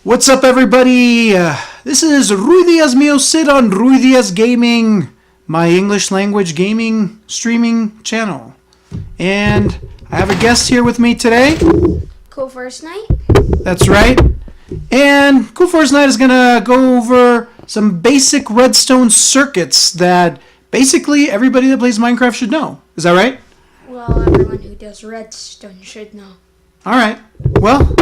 What's up, everybody? This is Ruidias Mio Sid on Ruidias Gaming, my English language gaming streaming channel. And I have a guest here with me today. Coolforestknight. That's right. And Coolforestknight is going to go over some basic redstone circuits that basically everybody that plays Minecraft should know. Is that right? Well, everyone who does redstone should know. All right. Well,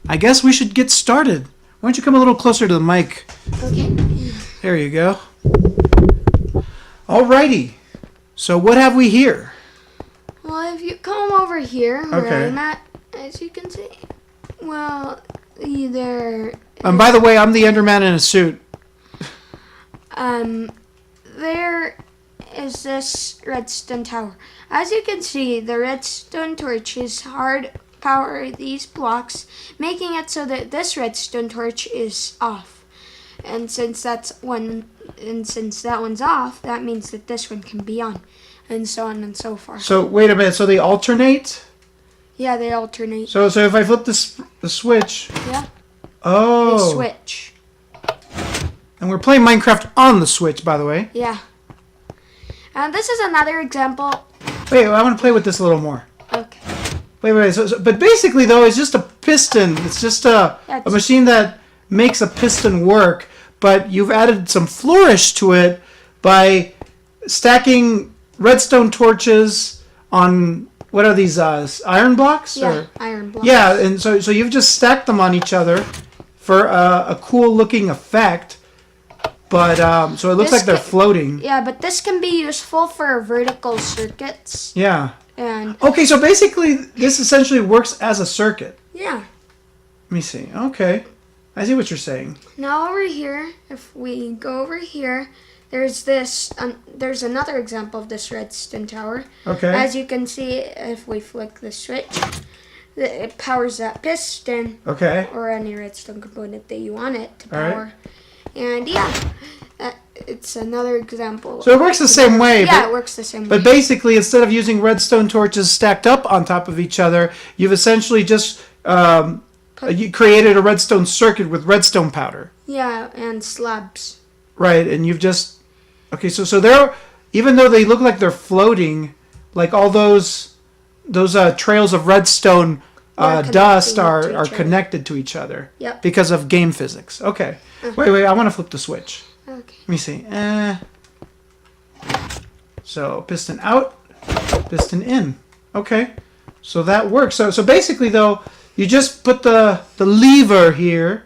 I guess we should get started. Why don't you come a little closer to the mic? Okay. There you go. Alrighty. So what have we here? Well, if you come over here, where Okay. I'm at, as you can see, well, either By the way, I'm the Enderman in a suit. there is this redstone tower. As you can see, the redstone torch is hard power these blocks, making it so that this redstone torch is off. And since that one's off, that means that this one can be on, and so on and so forth. So wait a minute. So they alternate? Yeah, they alternate. So if I flip the switch. Yeah. Oh. They switch. And we're playing Minecraft on the Switch, by the way. Yeah. And this is another example. Wait, I want to play with this a little more. Okay. Wait. But basically, though, it's just a piston. It's just a machine that makes a piston work. But you've added some flourish to it by stacking redstone torches on, what are these, iron blocks? Yeah, iron blocks. Yeah, and so you've just stacked them on each other for a cool-looking effect. But, so it looks like they're floating. Yeah, but this can be useful for vertical circuits. Yeah. And okay, so basically, this essentially works as a circuit. yeah. Let me see. Okay. I see what you're saying. Now over here, if we go over here, there's this. There's another example of this redstone tower. Okay. As you can see, if we flick the switch, it powers that piston. Okay. Or any redstone component that you want it to All right. power. And yeah, it's another example. So it works the same way. Yeah, it works the same way. But basically, instead of using redstone torches stacked up on top of each other, you've essentially just you created a redstone circuit with redstone powder. Yeah, and slabs. Right, and you've just... Okay, so they're... Even though they look like they're floating, like all those trails of redstone dust are connected to each other. Yep. Because of game physics. Okay. Wait, I want to flip the switch. Okay. Let me see. So piston out, piston in. Okay. So that works. So basically, though, you just put the lever here,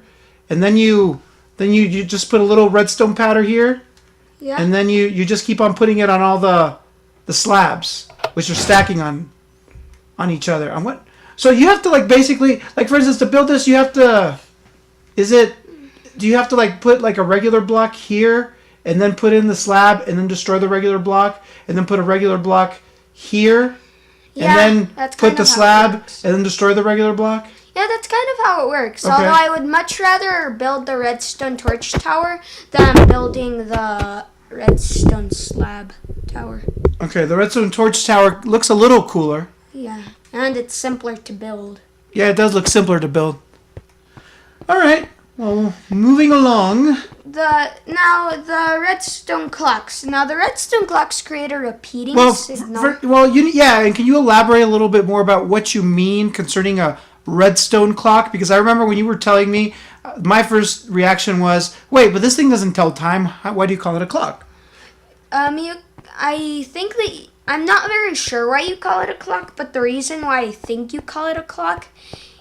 and then you just put a little redstone powder here, Yeah. and then you just keep on putting it on all the slabs, which are stacking on each other. On what? So you have to basically for instance, to build this, you have to. Do you have to put a regular block here and then put in the slab and then destroy the regular block and then put a regular block here Yeah, and then that's put kind the of how it slab works. and then destroy the regular block? Yeah, that's kind of how it works. Okay. Although I would much rather build the redstone torch tower than building the redstone slab tower. Okay, the redstone torch tower looks a little cooler. Yeah, and it's simpler to build. Yeah, it does look simpler to build. All right. Well, moving along. The redstone clocks. Now the redstone clocks create a repeating signal. And can you elaborate a little bit more about what you mean concerning a redstone clock? Because I remember when you were telling me, my first reaction was, wait, but this thing doesn't tell time. Why do you call it a clock? I think that I'm not very sure why you call it a clock, but the reason why I think you call it a clock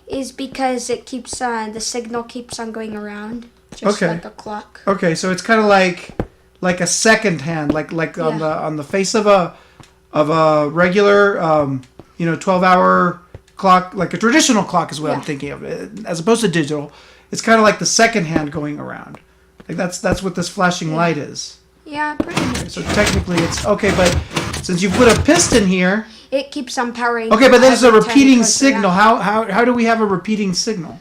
is because it keeps the signal keeps on going around, just like a clock. Okay, so it's kind of like a second hand, on the face of a regular 12-hour clock, like a traditional clock is what I'm thinking of, as opposed to digital. It's kind of like the second hand going around. Like that's what this flashing light is. Yeah, pretty much. So technically it's okay, but since you put a piston here, it keeps on powering. Okay, but there's a every time it repeating goes signal. around. How do we have a repeating signal?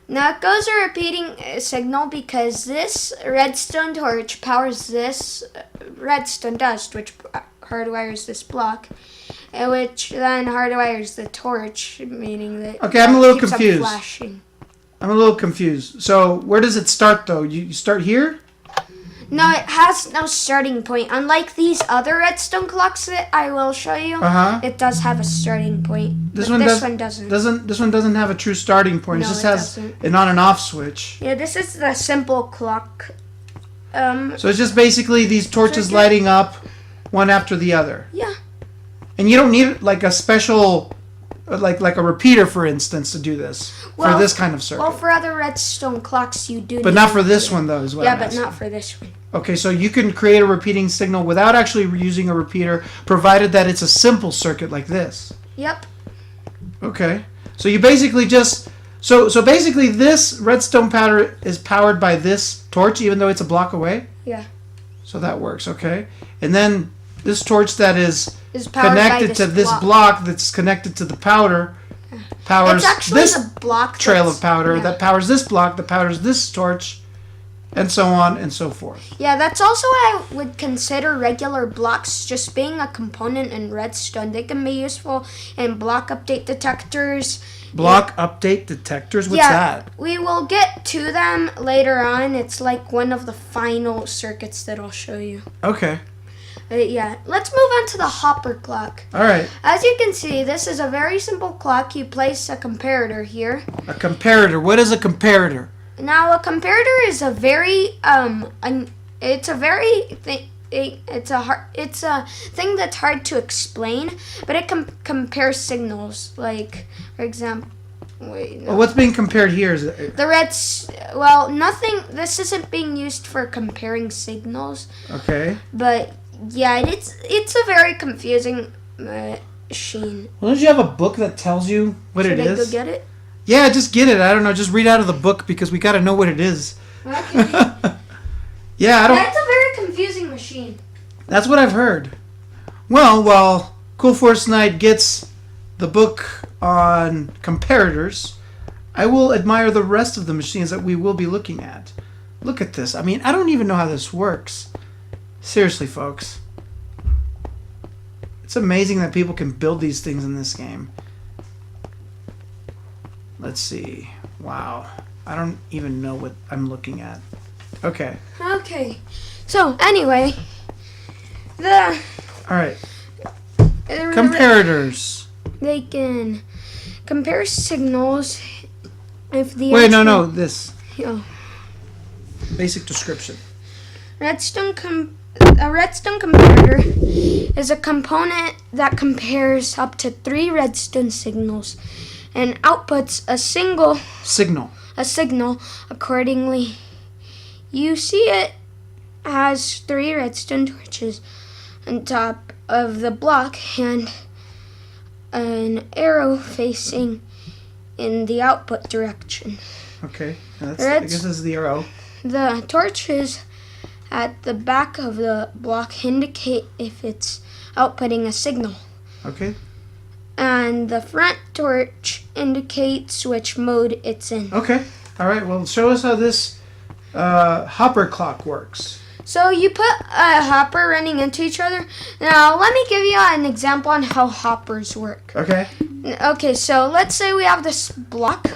Now it goes a repeating signal because this redstone torch powers this redstone dust, which hardwires this block, which then hardwires the torch, meaning that Okay, I'm a little keeps on confused. flashing. I'm a little confused. So where does it start though? You start here? No, it has no starting point. Unlike these other redstone clocks that I will show you, it does have a starting point. This but one this one doesn't. This one doesn't have a true starting point. No, it just it has doesn't. an on and off switch. Yeah, this is the simple clock. So it's just basically these torches lighting up one after the other. Yeah. And you don't need like a special, like a repeater, for instance, to do this for this kind of circuit. Well, for other redstone clocks, you do. But not for this one, though, is what I'm asking. not for this one. Okay, so you can create a repeating signal without actually using a repeater, provided that it's a simple circuit like this. Yep. Okay. So you basically just... So basically this redstone powder is powered by this torch, even though it's a block away? Yeah. So that works, okay. And then this torch that is powered connected by to this block that's connected to the powder powers this the block trail of powder that powers this block that powers this torch, and so on and so forth. Yeah, that's also why I would consider regular blocks just being a component in redstone. They can be useful in block update detectors. Block update detectors? What's that? We will get to them later on. It's like one of the final circuits that I'll show you. Okay. Yeah, let's move on to the hopper clock. All right. As you can see, this is a very simple clock. You place a comparator here. A comparator. What is a comparator? Now, a comparator is a very it's a thing that's hard to explain, but it compares signals. Like, for example, Well, what's being compared here is nothing. This isn't being used for comparing signals. Okay. But yeah, it's a very confusing machine. Well, don't you have a book that tells you what it is? Should I go get it? Yeah, just get it. I don't know. Just read out of the book because we got to know what it is. Okay. Yeah, I don't. That's a very confusing machine. That's what I've heard. Well, while Coolforestknight gets the book on comparators, I will admire the rest of the machines that we will be looking at. Look at this. I mean, I don't even know how this works. Seriously, folks. It's amazing that people can build these things in this game. Let's see. Wow. I don't even know what I'm looking at. Okay. Okay. So, anyway, All right. Comparators. They can compare signals if the... Wait, no, this. Oh. Basic description. A redstone comparator is a component that compares up to 3 redstone signals and outputs a signal accordingly. You see it has 3 redstone torches on top of the block and an arrow facing in the output direction. Okay, I guess this is the arrow. The torches at the back of the block indicate if it's outputting a signal. Okay. And the front torch indicates which mode it's in. Okay. All right. Well, show us how this hopper clock works. So you put a hopper running into each other. Now, let me give you an example on how hoppers work. Okay. Okay, so let's say we have this block.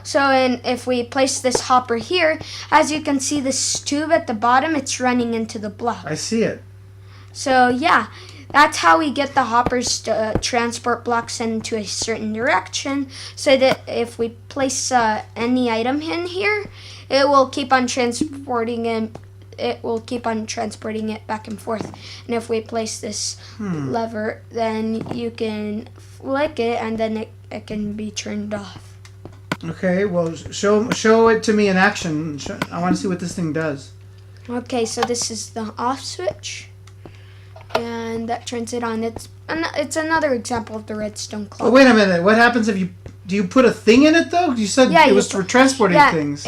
So if we place this hopper here, as you can see this tube at the bottom, it's running into the block. I see it. So yeah, that's how we get the hoppers to transport blocks into a certain direction, so that if we place any item in here, it will keep on transporting it. It will keep on transporting it back and forth. And if we place this lever, then you can flick it, and then it can be turned off. Okay, well, show it to me in action. I want to see what this thing does. Okay, so this is the off switch, and that turns it on. It's another example of the redstone clock. Oh, wait a minute. What happens if do you put a thing in it though? You said it was for transporting things.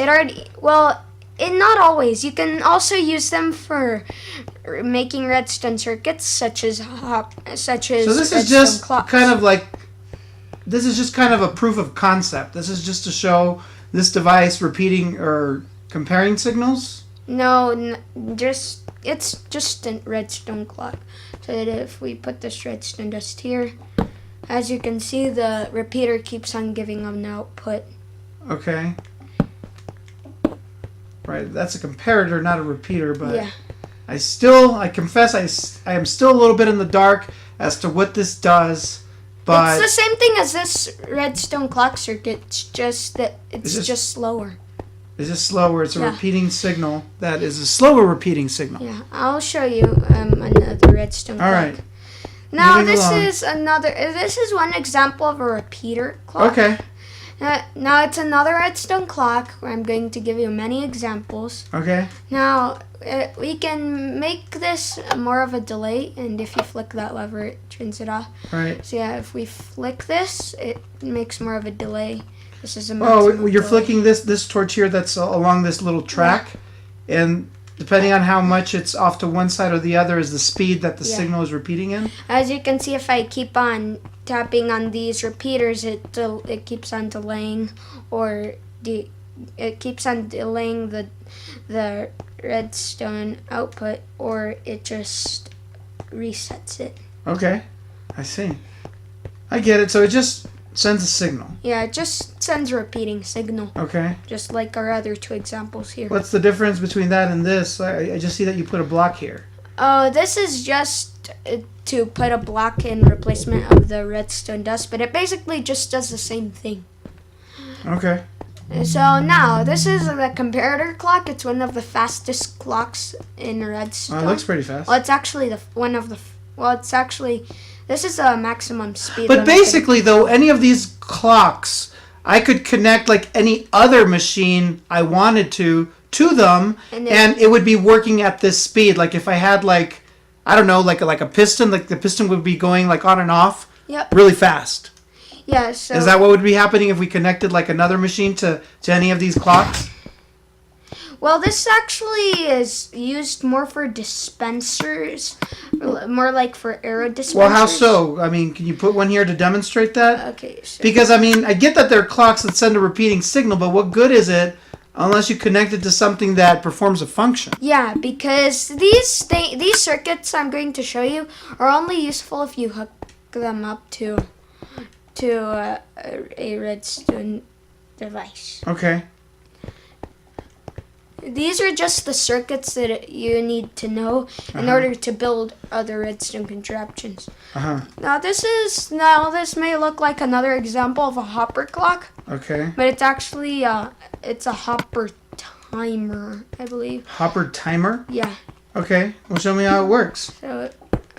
Not always. You can also use them for making redstone circuits, such as So this redstone is just clocks. This is just kind of a proof of concept. This is just to show this device repeating or comparing signals? No, it's just a redstone clock. So that if we put this redstone dust here, as you can see, the repeater keeps on giving an output. Okay. right? That's a comparator, not a repeater, but Yeah. I confess, I am still a little bit in the dark as to what this does, but It's the same thing as this redstone clock circuit. It's just that it's just slower. it's just slower. It's a Yeah. repeating signal that is a slower repeating signal. Yeah, I'll show you another redstone All clock. right. Now Moving along. this is one example of a repeater clock. Okay. Now it's another redstone clock where I'm going to give you many examples. Okay. Now we can make this more of a delay, and if you flick that lever, it turns it off. Right. So yeah, if we flick this, it makes more of a delay. This is a Oh, maximum you're delay. flicking this torch here that's along this little track, and depending on how much it's off to one side or the other is the speed that the Yeah. signal is repeating in. As you can see, if I keep on tapping on these repeaters, it keeps on delaying, or it keeps on delaying the redstone output, or it just resets it. Okay. I see. I get it. So it just sends a signal. Yeah, it just sends a repeating signal, Okay. just like our other two examples here. What's the difference between that and this? I just see that you put a block here. Oh, this is just to put a block in replacement of the redstone dust, but it basically just does the same thing. Okay. So now, this is the comparator clock. It's one of the fastest clocks in redstone. Oh, it looks pretty fast. Well, it's actually this is a maximum speed But limit. basically, though, any of these clocks, I could connect like any other machine I wanted to them, and it would be working at this speed. Like if I had like, I don't know, like a piston, like the piston would be going like on and off Yep. really fast. Yeah, so Is that what would be happening if we connected like another machine to any of these clocks? well, this actually is used more for dispensers, more like for arrow dispensers. Well, how so? I mean, can you put one here to demonstrate that? Okay, so Because, I mean, I get that there are clocks that send a repeating signal, but what good is it unless you connect it to something that performs a function? yeah, because these circuits I'm going to show you are only useful if you hook them up to a redstone device. Okay. These are just the circuits that you need to know in order to build other redstone contraptions. Uh-huh. Now this may look like another example of a hopper clock, Okay. but it's actually it's a hopper timer, I believe. Hopper timer? Yeah. Okay. Well, show me how it works. So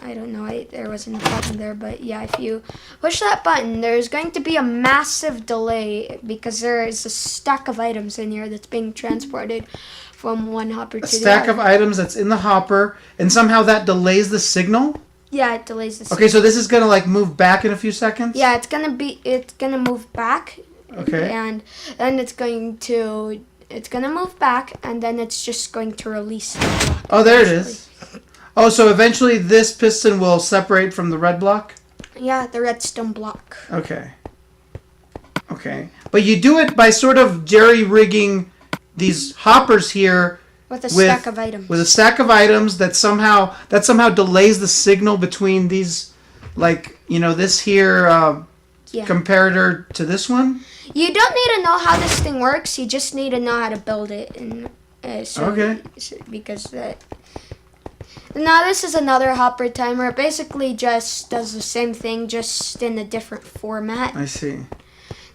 I don't know. There wasn't a button there, but yeah, if you push that button, there's going to be a massive delay because there is a stack of items in here that's being transported from one hopper to A the stack other. of items that's in the hopper, and somehow that delays the signal? Yeah, it delays the Okay, so this is going to, like, move back in a few seconds? Yeah, it's gonna move back. Okay. And then it's gonna move back, and then it's just going to release the block. Oh, there it is. Oh, so eventually this piston will separate from the red block? Yeah, the redstone block. Okay. Okay. But you do it by sort of jerry-rigging these hoppers here With a stack of items. with a stack of items that somehow delays the signal between these, like, you know, this here Yeah. comparator to this one? You don't need to know how this thing works. You just need to know how to build it. And Okay. because now this is another hopper timer. It basically just does the same thing, just in a different format. I see.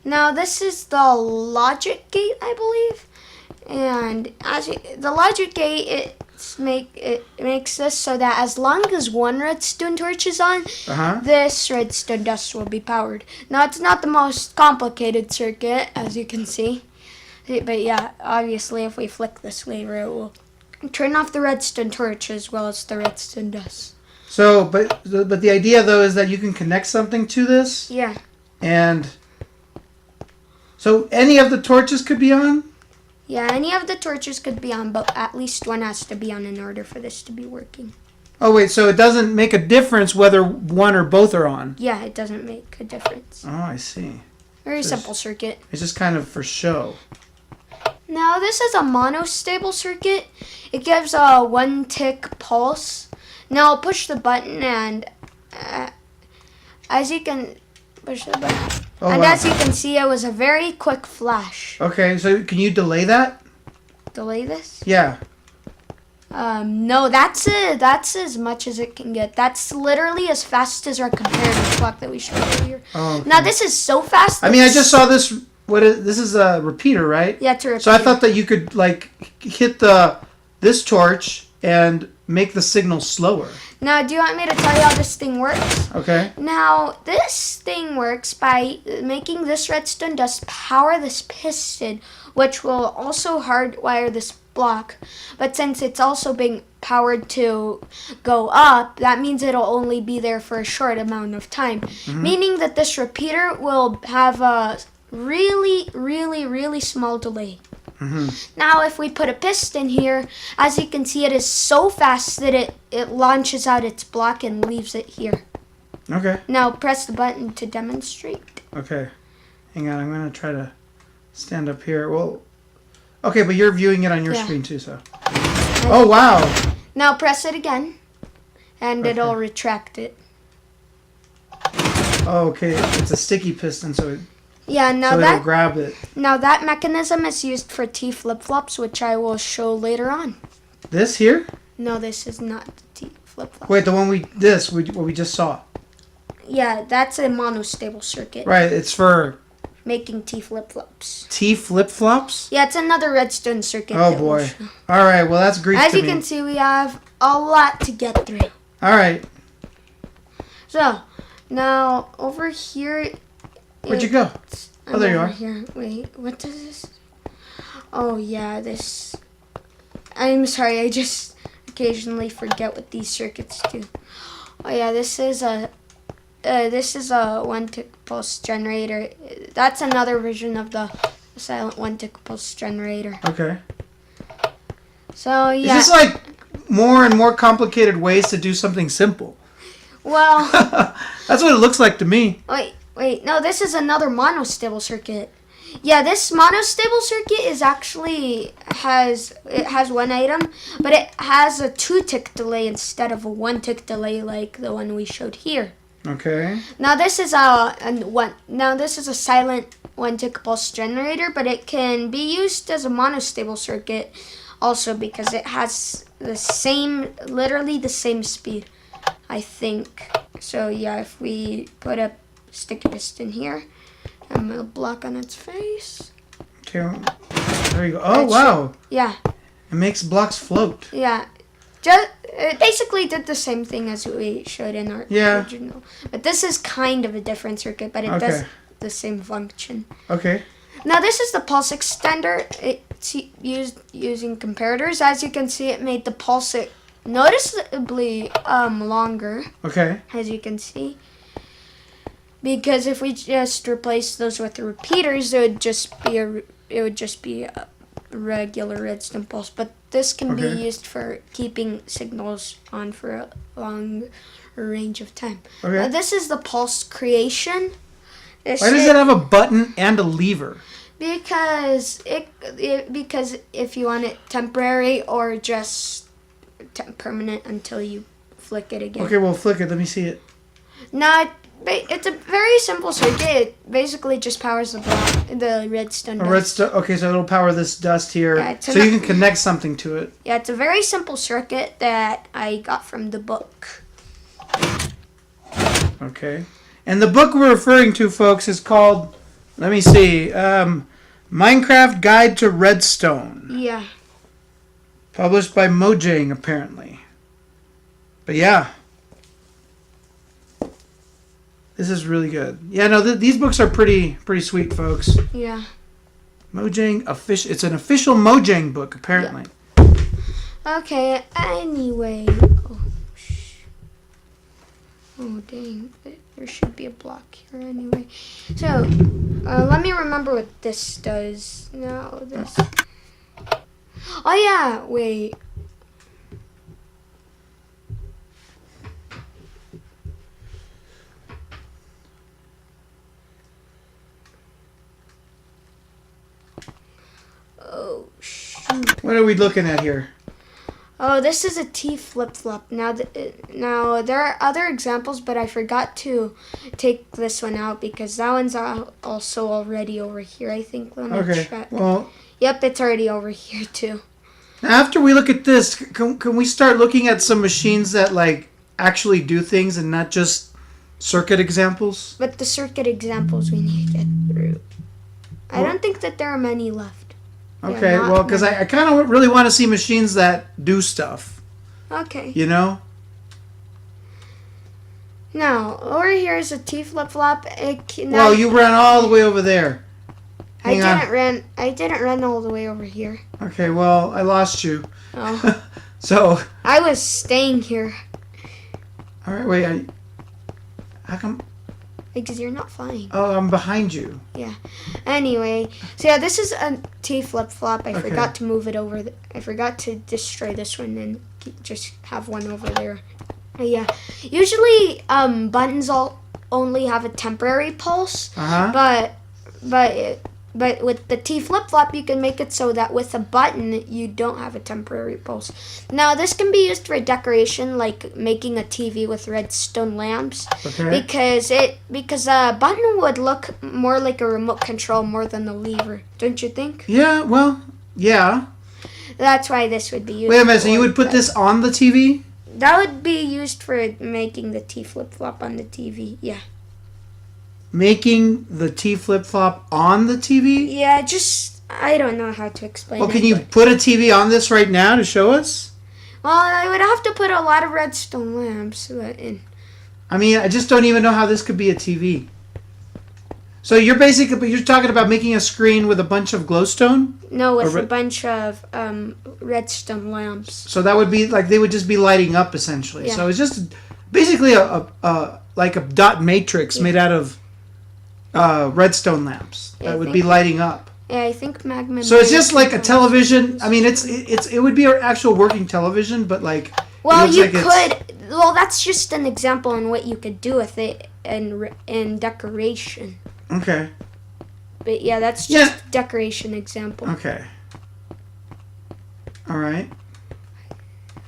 Now this is the logic gate, I believe, and the logic gate it makes this so that as long as one redstone torch is on, Uh-huh. this redstone dust will be powered. Now it's not the most complicated circuit, as you can see, but yeah, obviously if we flick this lever, it will turn off the redstone torch as well as the redstone dust. So, but the idea though is that you can connect something to this, Yeah. and so any of the torches could be on? Yeah, any of the torches could be on, but at least one has to be on in order for this to be working. Oh wait, so it doesn't make a difference whether one or both are on? Yeah, it doesn't make a difference. Oh, I see. Very So simple circuit. It's just kind of for show. Now this is a monostable circuit. It gives a 1 tick pulse. Now I'll push the button, and as you can push the button, Oh, and wow. as you can see, it was a very quick flash. Okay, so can you delay that? delay this? Yeah. No, that's it. That's as much as it can get. That's literally as fast as our comparative clock that we showed earlier. Oh, okay. Now this is so fast. I mean, I just saw this. This is a repeater, right? Yeah, it's a repeater. So I thought that you could like hit this torch and make the signal slower. Now, do you want me to tell you how this thing works? Okay. Now, this thing works by making this redstone dust power this piston, which will also hardwire this block. But since it's also being powered to go up, that means it'll only be there for a short amount of time. Meaning that this repeater will have a really, really, really small delay. Now, if we put a piston here, as you can see, it is so fast that it launches out its block and leaves it here. Okay. Now, press the button to demonstrate. Okay. Hang on, I'm going to try to stand up here. Well, okay, but you're viewing it on your screen too, so. Oh, wow. Now, press it again, and Okay. it'll retract it. Oh, okay. It's a sticky piston, so Yeah, now it'll grab it. Now that mechanism is used for T flip-flops, which I will show later on. This here? No, this is not the T flip-flop. Wait, the one what we just saw. Yeah, that's a monostable circuit. Right, it's for Making T flip-flops. T flip-flops? Yeah, it's another redstone circuit. Oh, that we'll boy. show. All right, well, that's Greek As to you me. can see, we have a lot to get through. All right. So, now over here. Where'd you go? Oh, there you over are. Here. Wait, what does this? Oh, yeah, this. I'm sorry, I just occasionally forget what these circuits do. Oh, yeah, this is a one-tick pulse generator. That's another version of the silent one-tick pulse generator. Okay. So, yeah. Is this like more and more complicated ways to do something simple? Well, That's what it looks like to me. wait, no, this is another monostable circuit. Yeah, this monostable circuit is actually has one item, but it has a 2-tick delay instead of a 1-tick delay like the one we showed here. Okay. Now this is a silent 1-tick pulse generator, but it can be used as a monostable circuit also because it has literally the same speed, I think. So yeah, if we put a sticky piston here and a block on its face. Okay. There you go. Oh, wow. Yeah, It makes blocks float. yeah. It basically did the same thing as we showed in our original. But this is kind of a different circuit, but it does the same function. Okay. Now this is the pulse extender. It's used using comparators. As you can see, it made the pulse noticeably longer. Okay. As you can see. Because if we just replace those with the repeaters, it would just be a regular redstone pulse. But this can be used for keeping signals on for a long range of time. Okay. Now, this is the pulse creation. Why does it have a button and a lever? Because because if you want it temporary or just permanent until you flick it again. Okay, well, flick it. Let me see it. No, it's a very simple circuit. It basically just powers the redstone dust. Redstone. Okay, so it'll power this dust here, Yeah, so you can connect something to it. Yeah, it's a very simple circuit that I got from the book. Okay. And the book we're referring to, folks, is called, let me see, Minecraft Guide to Redstone. Yeah. Published by Mojang, apparently. But yeah. This is really good. Yeah, no, these books are pretty sweet, folks. Yeah. Mojang official. It's an official Mojang book, apparently. Okay. Anyway. Oh dang! There should be a block here anyway. So let me remember what this does. No, this. Oh yeah. Wait. Oh shoot. What are we looking at here? Oh, this is a T flip-flop. Now there are other examples, but I forgot to take this one out because that one's also already over here, I think. Let me check. Well, yep, it's already over here too. now after we look at this, can we start looking at some machines that like actually do things and not just circuit examples? But the circuit examples we need to get through. I don't think that there are many left. Okay, well, because I kind of really want to see machines that do stuff. Okay. You know? Now, over here is a T flip-flop. Well, you ran all the way over there. I didn't run all the way over here. Okay, well, I lost you. Oh. So. I was staying here. All right, wait. How come? Because you're not flying. Oh, I'm behind you. Yeah. Anyway, so yeah, this is a T flip-flop. I forgot to move it over. I forgot to destroy this one and just have one over there. Yeah. Usually, buttons only have a temporary pulse. But with the T flip-flop, you can make it so that with a button, you don't have a temporary pulse. Now, this can be used for decoration, like making a TV with redstone lamps. Okay. Because a button would look more like a remote control more than a lever. Don't you think? Yeah, well, yeah. That's why this would be used. Wait a minute, so you would put this on the TV? That would be used for making the T flip-flop on the TV, yeah. Making the T flip-flop on the TV? Yeah, I don't know how to explain it. Well, can you put a TV on this right now to show us? Well, I would have to put a lot of redstone lamps in. I mean, I just don't even know how this could be a TV. So you're talking about making a screen with a bunch of glowstone? No, with a bunch of redstone lamps. So that would be like they would just be lighting up essentially. Yeah. So it's just basically like a dot matrix made out of redstone lamps that would be lighting up. Yeah, I think magma. So it's just like a television. I mean, it would be an actual working television, but like. Well, you could. Well, that's just an example on what you could do with it in decoration. Okay. But yeah, that's just decoration example. Okay. All right.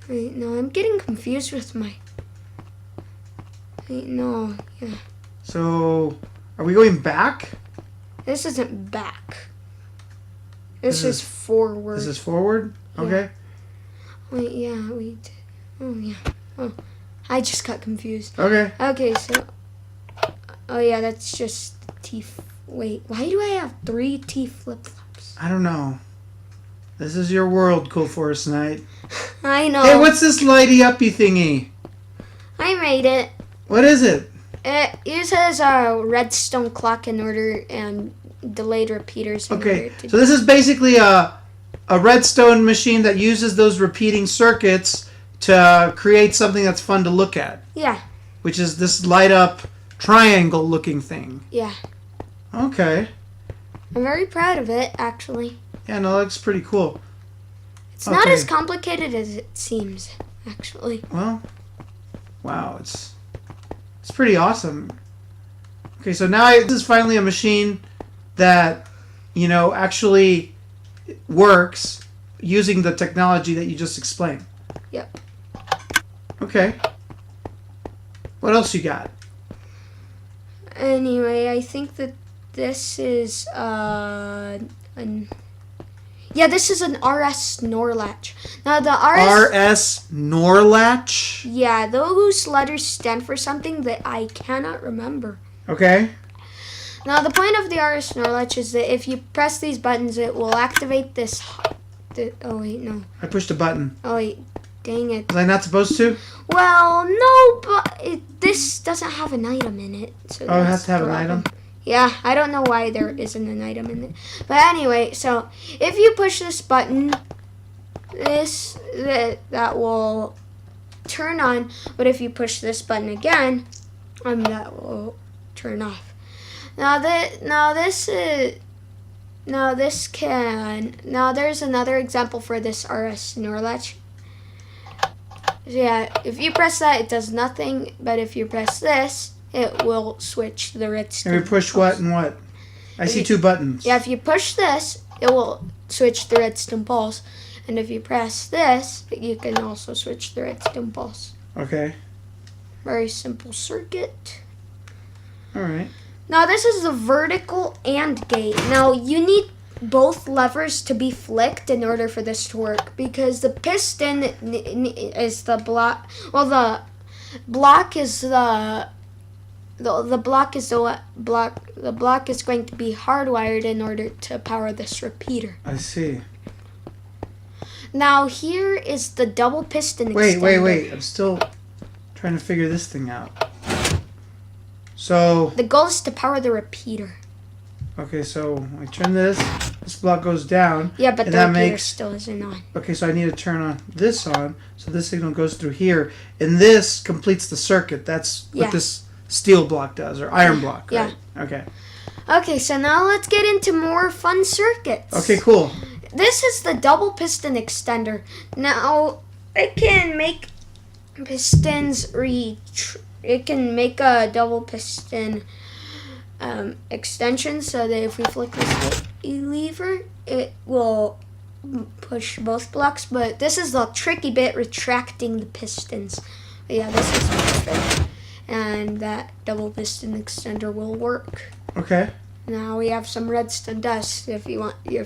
Wait, no, I'm getting confused with my. Wait, no, yeah. So, are we going back? This isn't back. This is forward. This is forward? Okay. Wait, yeah, we did. Oh, yeah. Oh, I just got confused. Okay. Okay, so. Oh, yeah, that's just T. Wait, why do I have 3 T flip-flops? I don't know. This is your world, Coolforestknight. I know. Hey, what's this lighty-uppy thingy? I made it. What is it? It uses a redstone clock in order and delayed repeaters. Okay, so this is basically a redstone machine that uses those repeating circuits to create something that's fun to look at. Yeah. Which is this light-up triangle-looking thing. Yeah. Okay. I'm very proud of it, actually. Yeah, no, that looks pretty cool. It's not as complicated as it seems, actually. Well, wow, it's pretty awesome. Okay, so now this is finally a machine that, actually works using the technology that you just explained. Yep. Okay. What else you got? Anyway, I think that this is this is an RS NOR latch. Now the RS NOR latch? Yeah, those letters stand for something that I cannot remember. Okay. Now the point of the RS NOR latch is that if you press these buttons, it will activate this. Oh wait, no. I pushed a button. Oh wait, dang it. Was I not supposed to? Well, no, but this doesn't have an item in it. So it has to have an item? Yeah, I don't know why there isn't an item in it. But anyway, so if you push this button, that will turn on. But if you push this button again, that will turn off. Now there's another example for this RS NOR latch. Yeah, if you press that, it does nothing. But if you press this, it will switch the redstone. And we push what and what? I see 2 buttons. Yeah, if you push this, it will switch the redstone pulse. And if you press this, you can also switch the redstone balls. Okay. Very simple circuit. All right. Now this is the vertical AND gate. Now you need both levers to be flicked in order for this to work, because the piston is the block. Well, the block is the block is the block is going to be hardwired in order to power this repeater. I see. Now here is the double piston extender. Wait. I'm still trying to figure this thing out. So The goal is to power the repeater. okay, so I turn this block goes down. Yeah, but and the that repeater makes still isn't on. okay, so I need to turn on this on, so this signal goes through here, and this completes the circuit. That's Yeah. what this steel block does, or iron block, right? Yeah. Okay. Okay, so now let's get into more fun circuits. Okay, cool. This is the double piston extender. Now, it can make pistons it can make a double piston extension, so that if we flick this lever, it will push both blocks. But this is the tricky bit, retracting the pistons. But yeah, this is perfect. And that double piston extender will work. Okay. Now we have some redstone dust if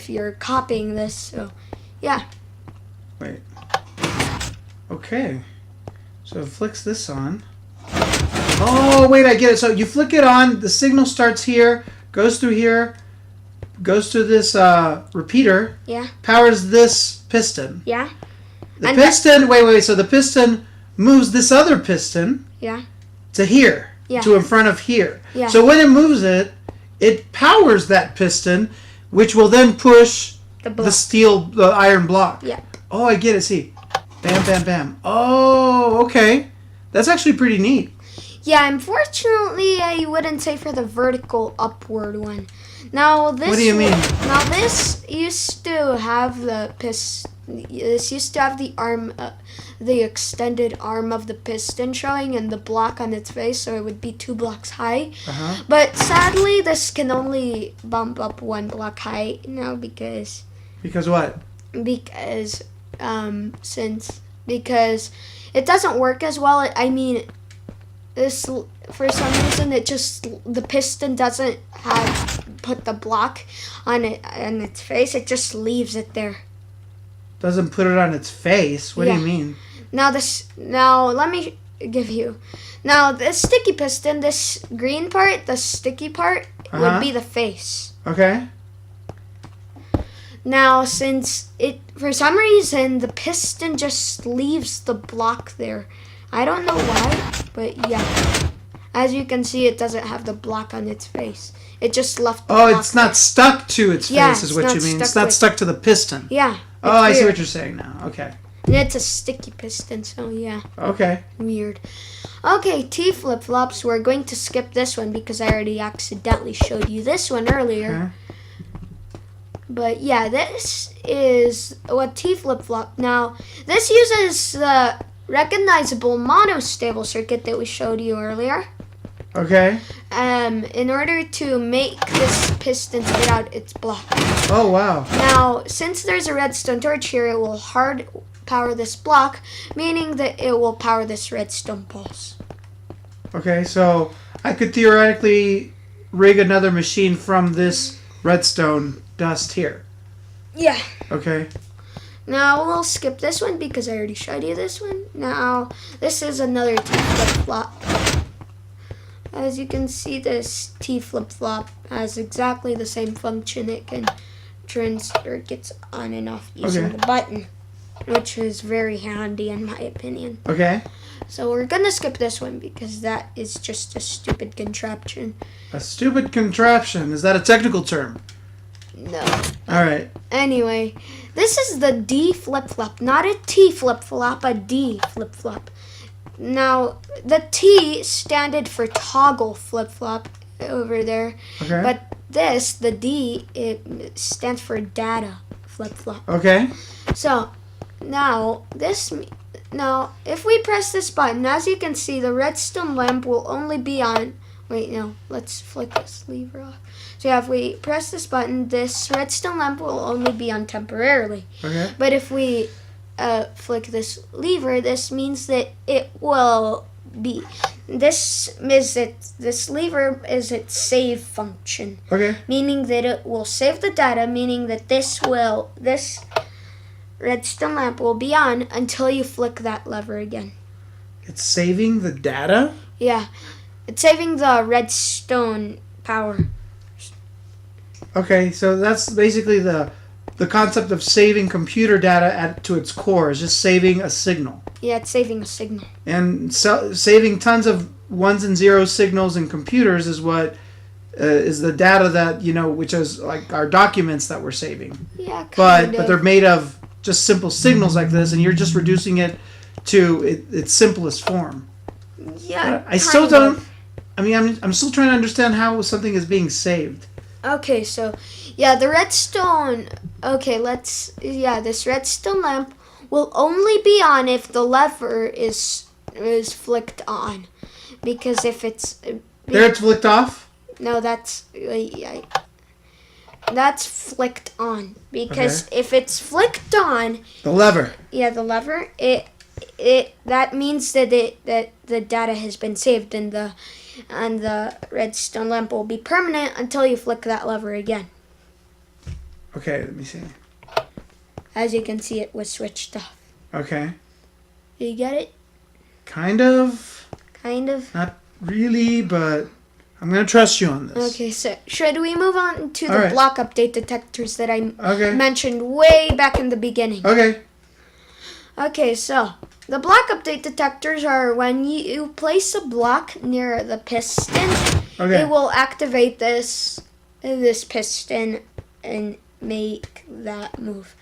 you're copying this. So, yeah. Wait. Okay. So it flicks this on. Oh, wait, I get it. So you flick it on, the signal starts here, goes through here, goes to this repeater, Yeah. powers this piston. Yeah. The And piston, wait, so the piston moves this other piston Yeah. to here, Yeah. to in front of here. Yeah. So when it moves it, it powers that piston, which will then push the iron block. Yeah. Oh, I get it. See, bam, bam, bam. Oh, okay. That's actually pretty neat. Yeah, unfortunately, I wouldn't say for the vertical upward one. Now this. What do you mean? Now this used to have the This used to have the arm, the extended arm of the piston showing, and the block on its face, so it would be 2 blocks high. Uh-huh. But sadly, this can only bump up 1 block high now because. Because what? Because because it doesn't work as well. I mean, this for some reason the piston doesn't put the block on its face. It just leaves it there. Doesn't put it on its face? What do Yeah. you mean? Now let me give you. Now this sticky piston, this green part, the sticky part would be the face. Okay. Now, since for some reason, the piston just leaves the block there. I don't know why, but yeah. As you can see, it doesn't have the block on its face. It just left the block It's not stuck to its Yeah, face is it's what not you mean. It's stuck not with- stuck to the piston. Yeah. Oh, I see weird. what you're saying now. Okay. And it's a sticky piston, so yeah. Okay. Weird. Okay, T flip-flops. We're going to skip this one because I already accidentally showed you this one earlier. Okay. But yeah, this is what T flip-flop. Now, this uses the recognizable monostable circuit that we showed you earlier. Okay. In order to make this piston spit out its block. Oh, wow. Now, since there's a redstone torch here, it will hard power this block, meaning that it will power this redstone pulse. Okay, so I could theoretically rig another machine from this redstone dust here. Yeah. Okay. Now we'll skip this one because I already showed you this one. Now this is another T flip-flop. As you can see, this T flip-flop has exactly the same function. It can turn circuits on and off using the button, which is very handy in my opinion. Okay. So we're gonna skip this one because that is just a stupid contraption. A stupid contraption. Is that a technical term? No. All right. Anyway, this is the D flip-flop, not a T flip-flop, a D flip-flop. Now, the T standard for toggle flip-flop over there. Okay. But this, the D, it stands for data flip-flop. Okay. So, now, if we press this button, as you can see, the redstone lamp will only be on Wait, no. Let's flick this lever off. So yeah, if we press this button, this redstone lamp will only be on temporarily. Okay. But if we flick this lever, this means that it will be. This lever is its save function. Okay. Meaning that it will save the data. Meaning that this redstone lamp will be on until you flick that lever again. It's saving the data? Yeah. It's saving the redstone power. Okay, so that's basically the concept of saving computer data to its core, is just saving a signal. Yeah, it's saving a signal. And saving tons of ones and zeros signals in computers is what is the data that, which is like our documents that we're saving. Yeah, but they're made of just simple signals like this, and you're just reducing it to its simplest form. Yeah, I still don't. I mean, I'm still trying to understand how something is being saved. Okay, so yeah, the redstone. Okay, this redstone lamp will only be on if the lever is flicked on, because if it's there, it's flicked off. No, that's flicked on, because if it's flicked on, the lever. Yeah, the lever. That means that the data has been saved, and the redstone lamp will be permanent until you flick that lever again. Okay, let me see. As you can see, it was switched off. Okay. You get it? Kind of. Kind of. Not really, but I'm going to trust you on this. Okay, so should we move on to the block update detectors that I mentioned way back in the beginning? Okay. Okay, so the block update detectors are when you place a block near the piston, it will activate this piston and make that move.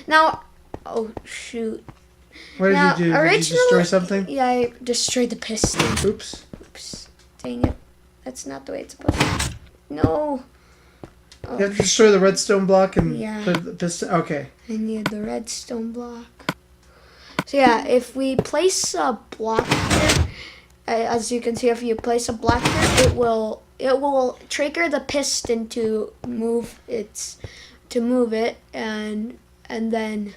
Now, oh shoot. What did you do? Did you destroy something? Yeah, I destroyed the piston. Oops. Dang it. That's not the way it's supposed to be. No. You have to destroy the redstone block and put the piston. Okay. I need the redstone block. So yeah, if we place a block here, as you can see, if you place a block here, it will trigger the piston to move it, and then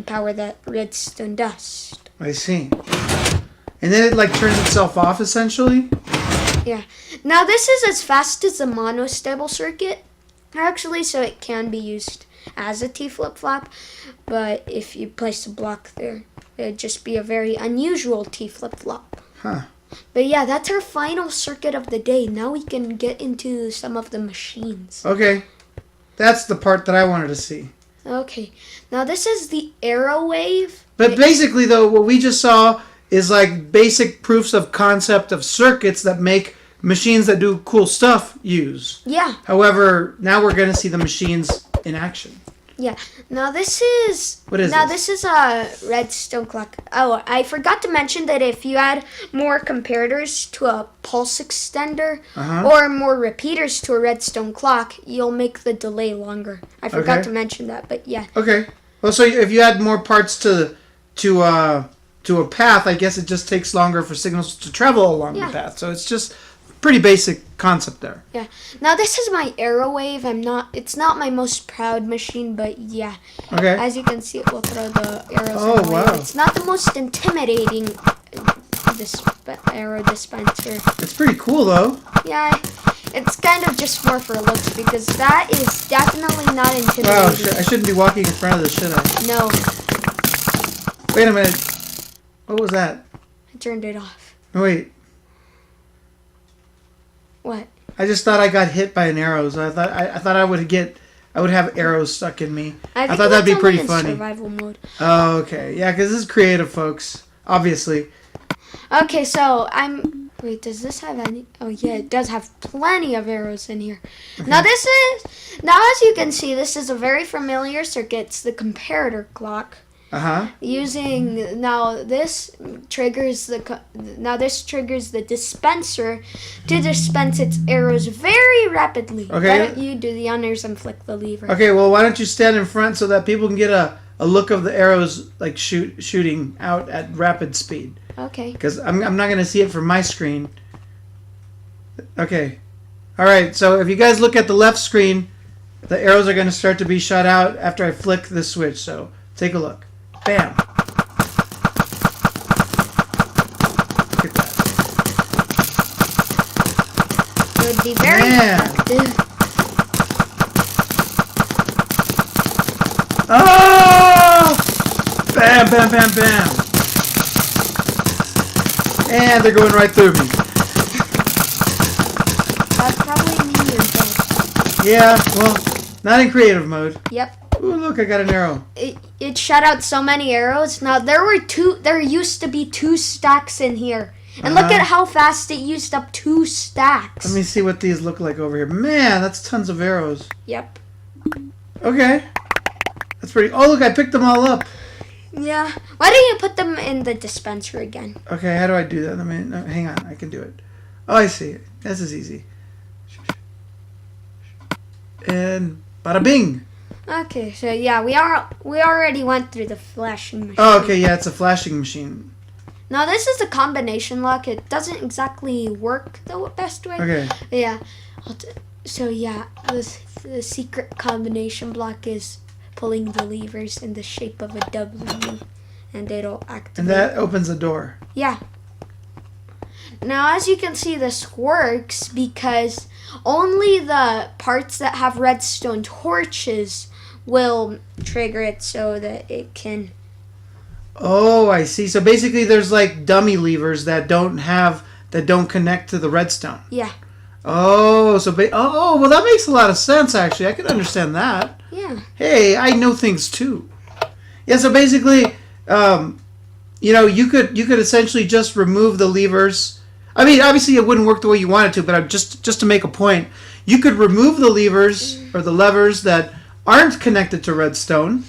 power that redstone dust. I see. And then it turns itself off essentially. Yeah. Now this is as fast as a monostable circuit, actually, so it can be used as a T flip-flop, but if you place a block there, it'd just be a very unusual T flip-flop. Huh. But yeah, that's our final circuit of the day. Now we can get into some of the machines. Okay. That's the part that I wanted to see. Okay. Now this is the arrow wave. But basically, though, what we just saw is basic proofs of concept of circuits that make machines that do cool stuff use. Yeah. However, now we're going to see the machines in action. Yeah. Now this is... What is now this? This is a redstone clock. Oh, I forgot to mention that if you add more comparators to a pulse extender or more repeaters to a redstone clock, you'll make the delay longer. I forgot to mention that, but yeah. Okay. Well, so if you add more parts to a path, I guess it just takes longer for signals to travel along the path. So it's just pretty basic concept there. Yeah. Now this is my arrow wave. It's not my most proud machine, but yeah. Okay. As you can see, it will throw the arrows. Oh, wow. It's not the most intimidating arrow dispenser. It's pretty cool though. Yeah. It's kind of just more for looks, because that is definitely not intimidating. Wow, I shouldn't be walking in front of this, should I? No. Wait a minute. What was that? I turned it off. Wait. What? I just thought I got hit by an arrow. So I thought I would have arrows stuck in me. I thought that'd be pretty funny. Survival mode. Oh, okay. Yeah, because this is creative, folks. Obviously. Okay, so wait, does this have any? Oh yeah, it does have plenty of arrows in here. Okay. Now as you can see, this is a very familiar circuit. It's the comparator clock. This triggers the dispenser to dispense its arrows very rapidly. Okay. Why don't you do the honors and flick the lever? Okay, well, why don't you stand in front so that people can get a look of the arrows shooting out at rapid speed. Okay. Because I'm not going to see it from my screen. Okay. All right. So if you guys look at the left screen, the arrows are going to start to be shot out after I flick this switch. So take a look. Bam. Look at that. It would be very effective. Oh! Bam, bam, bam, bam. And they're going right through me. That probably means you're dead. Yeah, well, not in creative mode. Yep. Ooh, look, I got an arrow. It shot out so many arrows. Now there used to be 2 stacks in here. And look at how fast it used up 2 stacks. Let me see what these look like over here. Man, that's tons of arrows. Yep. Okay. That's pretty... Oh, look, I picked them all up. Yeah. Why don't you put them in the dispenser again? Okay, how do I do that? No, hang on, I can do it. Oh, I see. This is easy. And bada bing. Okay, so yeah, we already went through the flashing machine. Oh, okay, yeah, it's a flashing machine. Now this is a combination lock. It doesn't exactly work the best way. Okay. Yeah. So yeah, the secret combination block is pulling the levers in the shape of a W, and it'll activate. And that opens the door. Yeah. Now, as you can see, this works because only the parts that have redstone torches will trigger it so that it can... Oh, I see. So basically there's like dummy levers that don't connect to the redstone. Yeah. Oh, so well, that makes a lot of sense actually. I can understand that. Yeah. Hey, I know things too. Yeah, so basically you could essentially just remove the levers. I mean, obviously it wouldn't work the way you want it to, but just to make a point, you could remove the levers or the levers that aren't connected to redstone,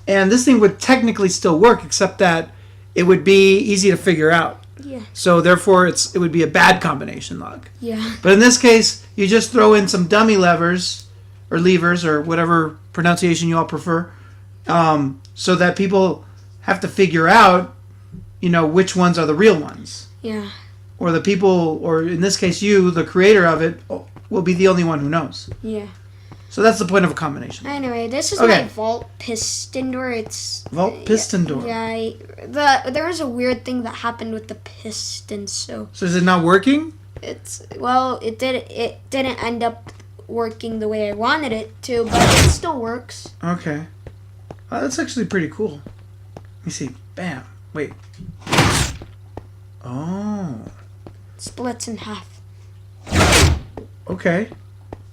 and this thing would technically still work, except that it would be easy to figure out. Yeah. So therefore, it would be a bad combination lock. Yeah. But in this case, you just throw in some dummy levers or whatever pronunciation you all prefer, so that people have to figure out, which ones are the real ones. Yeah. Or the people, or in this case you, the creator of it, will be the only one who knows. Yeah. So that's the point of a combination. Anyway, this is Okay. my vault piston door. It's Vault piston door. Yeah. There was a weird thing that happened with the piston, so So is it not working? it didn't end up working the way I wanted it to, but it still works. Okay. That's actually pretty cool. Let me see. Bam. Wait. Oh. Splits in half. Okay.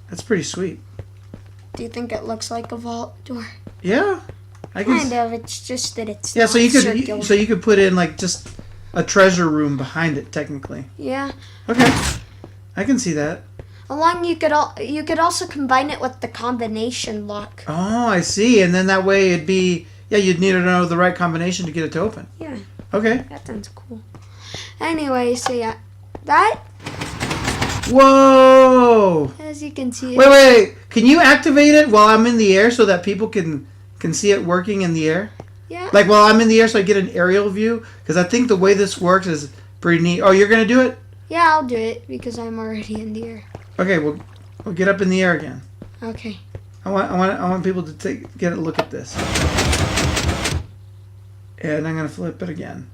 That's pretty sweet. Do you think it looks like a vault door? Yeah. I can. Kind of. It's just that it's Yeah. not So you circular. could put in like just a treasure room behind it, technically. Yeah. Okay. I can see that. You could also combine it with the combination lock. Oh, I see. And then that way it'd be you'd need to know the right combination to get it to open. Yeah. Okay. That sounds cool. Anyway, so yeah, that, Whoa! as you can see, Wait. Can you activate it while I'm in the air so that people can see it working in the air? yeah. Like while I'm in the air so I get an aerial view? Because I think the way this works is pretty neat. Oh, you're going to do it? Yeah, I'll do it because I'm already in the air. Okay, we'll get up in the air again. Okay. I want people to get a look at this. And I'm going to flip it again.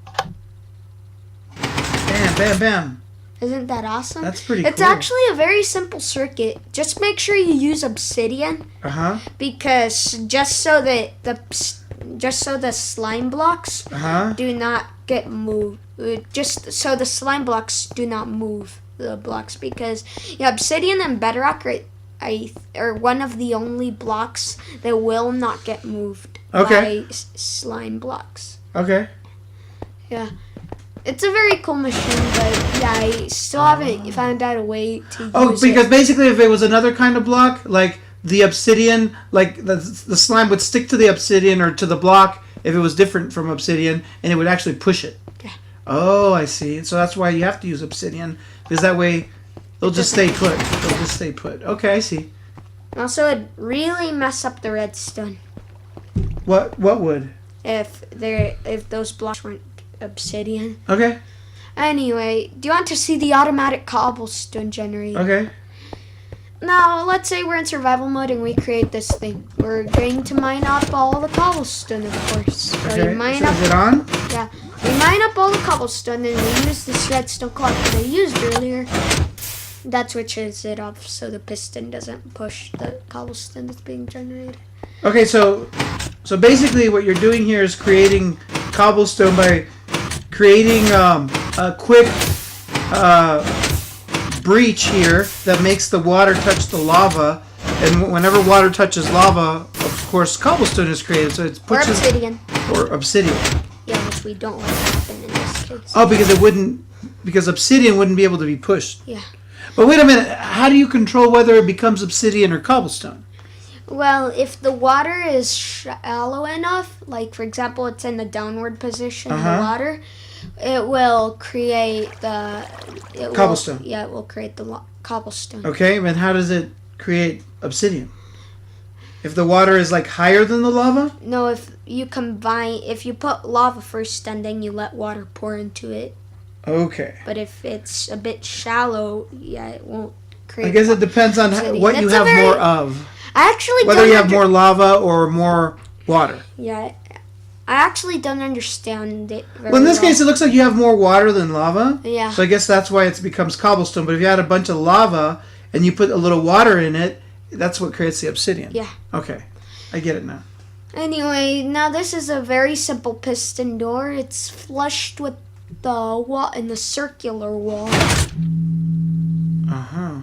Bam, bam, bam. Isn't that awesome? That's pretty It's cool. actually a very simple circuit. Just make sure you use obsidian Uh-huh. because just so the slime blocks Uh-huh. do not get moved. Just so the slime blocks do not move the blocks because obsidian and bedrock are one of the only blocks that will not get moved Okay. by slime blocks. Okay. Yeah. It's a very cool machine, but yeah, I still haven't found out a way to use Oh, because it. basically if it was another kind of block, like the obsidian, like the slime would stick to the obsidian or to the block if it was different from obsidian, and it would actually push it. Yeah. Oh, I see. So that's why you have to use obsidian, because that way they'll just stay put. They'll just stay put. Okay, I see. Also, it'd really mess up the redstone What would? if those blocks weren't obsidian. Okay. Anyway, do you want to see the automatic cobblestone generator? Okay. Now, let's say we're in survival mode and we create this thing. We're going to mine up all the cobblestone, of course. So Okay. we mine So up, is it on? yeah, we mine up all the cobblestone and we use this redstone clock that I used earlier. That switches it off so the piston doesn't push the cobblestone that's being generated. Okay, so basically what you're doing here is creating cobblestone by creating a quick breach here that makes the water touch the lava, and whenever water touches lava, of course, cobblestone is created. So it Or pushes obsidian. or obsidian. Yeah, which we don't want to happen in this case. Oh, because obsidian wouldn't be able to be pushed. Yeah. But wait a minute, how do you control whether it becomes obsidian or cobblestone? Well, if the water is shallow enough, like for example, it's in the downward position in the water, it will create the Cobblestone. It will create the cobblestone. Okay, and how does it create obsidian? If the water is like higher than the lava? No, if you put lava first and then you let water pour into it. Okay. But if it's a bit shallow, yeah, it won't create. I guess it depends on obsidian. what you That's a have very- more of. I actually Whether don't you have more lava or more water. Yeah, I actually don't understand it very Well, in this well. case, it looks like you have more water than lava. Yeah. So I guess that's why it becomes cobblestone. But if you had a bunch of lava and you put a little water in it, that's what creates the obsidian. Yeah. Okay. I get it now. Anyway, now this is a very simple piston door. It's flushed with the wall in the circular wall. Uh-huh.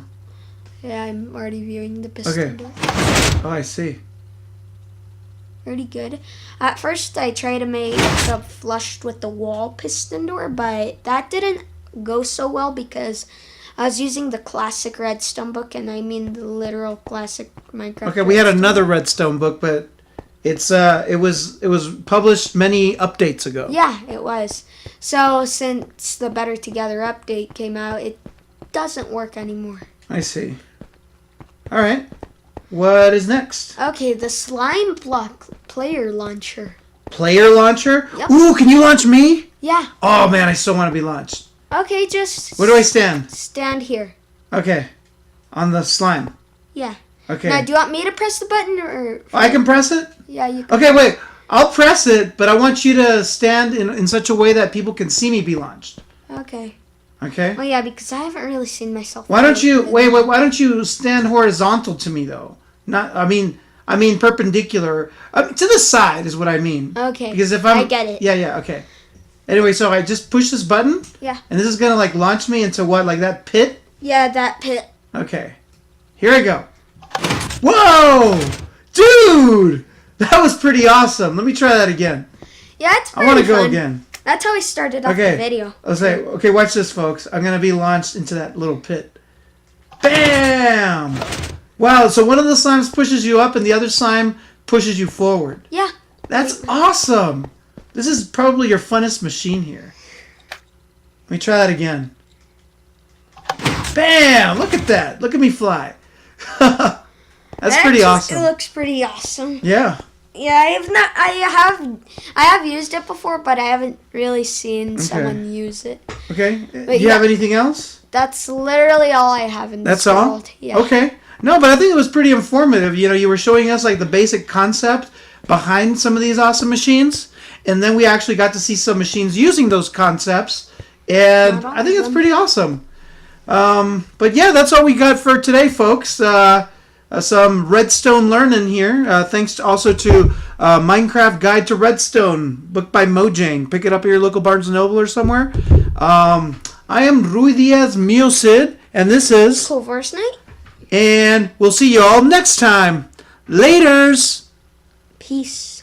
Yeah, I'm already viewing the piston door. Oh, I see. Pretty good. At first, I tried to make a flushed with the wall piston door, but that didn't go so well because I was using the classic Redstone book, and I mean the literal classic Minecraft. Okay, we had Redstone. another Redstone book, but it was published many updates ago. Yeah, it was. So since the Better Together update came out, it doesn't work anymore. I see. All right. What is next? Okay, the slime block player launcher. Player launcher? Yep. Ooh, can you launch me? Yeah. Oh man, I still want to be launched. Okay, just Where do I stand? stand here. Okay. On the slime. Yeah. Okay. Now, do you want me to press the button or? I can press it? Yeah, you can. Okay, wait. I'll press it, but I want you to stand in such a way that people can see me be launched. Okay. Okay? Oh yeah, because I haven't really seen myself. Why don't you why don't you stand horizontal to me though? Not I mean perpendicular to the side is what I mean. Okay. Because if I get it. Yeah, okay. Anyway, so I just push this button? Yeah. And this is going to like launch me into what? Like that pit? Yeah, that pit. Okay. Here I go. Whoa! Dude! That was pretty awesome. Let me try that again. Yeah, it's I pretty want to go fun. again. That's how I started off Okay. the video. I'll say, okay, watch this, folks. I'm going to be launched into that little pit. Bam! Wow, so one of the slimes pushes you up and the other slime pushes you forward. Yeah. That's awesome. This is probably your funnest machine here. Let me try that again. Bam! Look at that. Look at me fly. That's pretty awesome. It looks pretty awesome. Yeah. Yeah, I have used it before, but I haven't really seen someone use it. Okay. Do But you yeah. have anything else? That's literally all I have in this That's all? world. Yeah. Okay. No, but I think it was pretty informative. You know, you were showing us like the basic concept behind some of these awesome machines, and then we actually got to see some machines using those concepts, and Not all I think of it's them. pretty awesome. But yeah, that's all we got for today, folks. Some Redstone learning here. Thanks also to Minecraft Guide to Redstone, book by Mojang. Pick it up at your local Barnes & Noble or somewhere. I am Rui Diaz Miosid, and this is... Coolforestknight. And we'll see you all next time. Laters! Peace.